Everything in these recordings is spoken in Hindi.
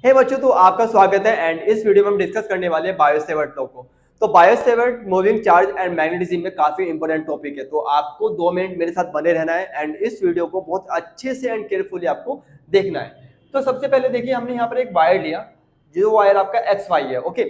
हे बच्चों, तो आपका स्वागत है एंड इस वीडियो में हम डिस्कस करने वाले हैं बायोसेवर्ट लॉ को। तो बायोसेवर्ट मूविंग चार्ज एंड मैग्नेटिज्म में काफी इंपॉर्टेंट टॉपिक है, तो आपको 2 मिनट मेरे साथ बने रहना है एंड इस वीडियो को बहुत अच्छे से एंड केयरफुली आपको देखना है। तो सबसे पहले देखिए, हमने यहाँ पर एक वायर लिया, जो वायर आपका एक्स वाई है, ओके।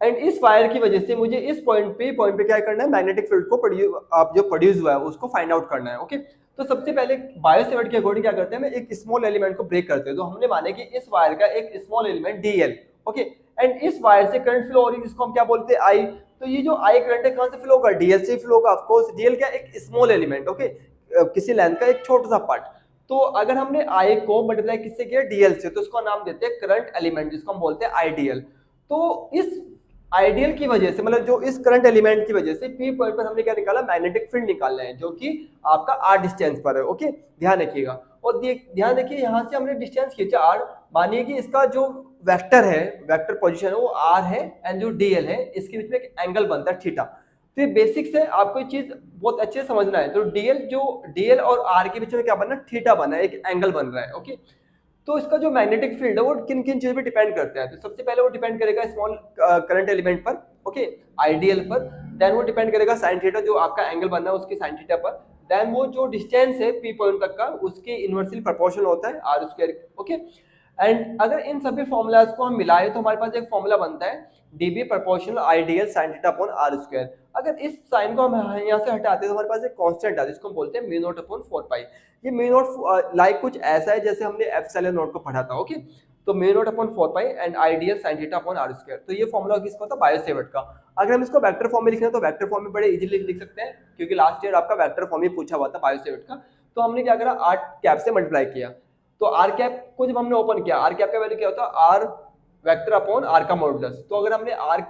एंड इस वायर की वजह से मुझे इस पॉइंट पे क्या करना है, मैग्नेटिक फील्ड को आप जो प्रोड्यूस हुआ है उसको फाइंड आउट करना है, ओके। तो सबसे पहले बायोसेवर्ट के अकॉर्डिंग क्या करते हैं, हम एक स्मॉल एलिमेंट को ब्रेक करते हैं। तो हमने माने कि इस वायर का एक small element DL, okay. And इस वायर से करंट फ्लो हो रही है, जिसको हम क्या बोलते हैं, आई। तो ये जो आई करंट है कहां से फ्लो होगा, डीएल से फ्लो होगा। ऑफ कोर्स डीएल क्या, एक स्मॉल एलिमेंट, ओके, किसी लेंथ का एक छोटा सा पार्ट। तो अगर हमने आई को मल्टीप्लाई किससे किया, डीएल से, तो उसका नाम देते हैं करंट एलिमेंट, जिसको हम बोलते हैं आईडीएल। तो इस आइडियल की वजह से, मतलब जो इस करंट एलिमेंट की वजह से पी पॉइंट पर हमने क्या निकाला, मैग्नेटिक फील्ड निकालना है, जो कि आपका आर डिस्टेंस पर है, ओके। ध्यान रखिएगा। और ध्यान देखिए, यहां से हमने डिस्टेंस खींचा आर। मानिए कि इसका जो वेक्टर है, वेक्टर पोजीशन है, वो आर है एंड जो डीएल है, इसके बीच में एक एंगल बनता है थीटा। तो ये बेसिक से आपको ये चीज बहुत अच्छे से समझना है। तो डीएल और आर के बीच में क्या बना, थीटा बना है, एक एंगल बन रहा है, ओके। तो इसका जो मैग्नेटिक फील्ड है वो किन किन चीजों पे डिपेंड करता है। तो सबसे पहले वो डिपेंड करेगा स्मॉल करंट एलिमेंट पर, ओके, आइडियल पर। देन वो डिपेंड करेगा साइन थीटा, जो आपका एंगल बनना है उसकी साइन थीटा पर। देन वो जो डिस्टेंस है पी पॉइंट तक का, उसके इनवर्सली प्रोपोर्शनल होता है आर स्क्वायर, ओके। एंड अगर इन सभी फॉर्मूलाज को हम मिलाएं तो हमारे पास एक फॉर्मूला बनता है, dB proportional I dl sine theta upon r square. अगर इस साइन को हम यहाँ से हटाते हैं तो हमारे पास एक कांस्टेंट आता है, जिसको हम बोलते हैं म्यू नॉट अपॉन 4 पाई। ये म्यू नॉट लाइक कुछ ऐसा है जैसे हमने एप्सिलॉन नॉट को पढ़ा था, ओके। तो mu naught upon 4 pi and I dl sine theta upon r square. तो ये फॉर्मूला किसका था, बायोसेवर्ट का। अगर हम इसको वेक्टर फॉर्म में लिखना है तो वेक्टर फॉर्म में बड़े इजीली लिख सकते हैं, क्योंकि लास्ट ईयर आपका वेक्टर फॉर्म ही पूछा हुआ था बायोसेवर्ट का। तो हमने क्या करा, आर कैप से मल्टीप्लाई किया। तो आर कैप को जब हमने ओपन किया, आर कैप का वैल्यू क्या होता है, आर वेक्टर अपॉन आर का मॉडुलस। तो अगर हमने आर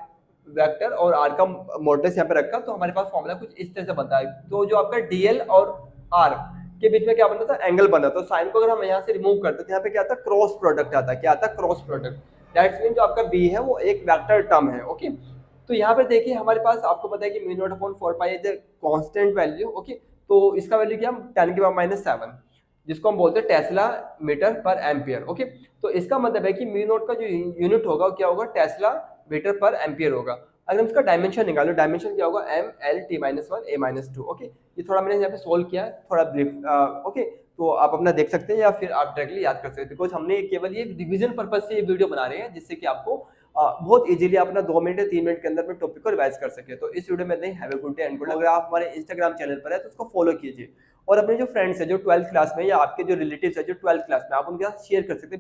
वेक्टर और आर का मॉडुलस यहाँ पे रखा तो हमारे पास फॉर्मूला कुछ इस तरह से बनता है। तो जो आपका डीएल और आर के बीच में क्या बनता था, एंगल बना। तो साइन को अगर हम यहाँ से रिमूव करते तो यहाँ पे क्या आता, क्रॉस प्रोडक्ट आता। क्या आता, क्रॉस प्रोडक्ट। दैट्स मीन जो आपका बी है वो एक वेक्टर टर्म है, ओके। तो यहाँ पे देखिए हमारे पास, आपको पता है कि mu naught upon 4 pi is constant value, okay. तो इसका वैल्यू क्या, 10 की पावर -7, जिसको हम बोलते हैं टेस्ला मीटर पर एम्पियर, ओके। तो इसका मतलब है कि म्यू नॉट का जो यूनिट होगा वो क्या होगा, टेस्ला मीटर पर एम्पियर होगा। अगर हम इसका डायमेंशन निकालो, डायमेंशन क्या होगा, एम एल टी माइनस 1 ए माइनस 2, ओके। ये थोड़ा मैंने यहाँ पे सोल्व किया है, थोड़ा ब्रीफ, ओके। तो आप अपना देख सकते हैं या फिर आप डायरेक्टली याद कर सकते हैं, बिकॉज हमने केवल ये रिवीजन पर्पज से ये वीडियो बना रहे हैं, जिससे कि आपको बहुत इजीली अपना 2 मिनट या 3 मिनट के अंदर में टॉपिक को रिवाइज कर सके। तो इस वीडियो में नहीं, have a good day and good. अगर आप हमारे इंस्टाग्राम चैनल पर है तो उसको फॉलो कीजिए, और अपने जो फ्रेंड्स है जो 12th क्लास में, या आपके जो रिलेटिव्स है जो 12th क्लास में, आप उनके साथ शेयर कर सकते हैं।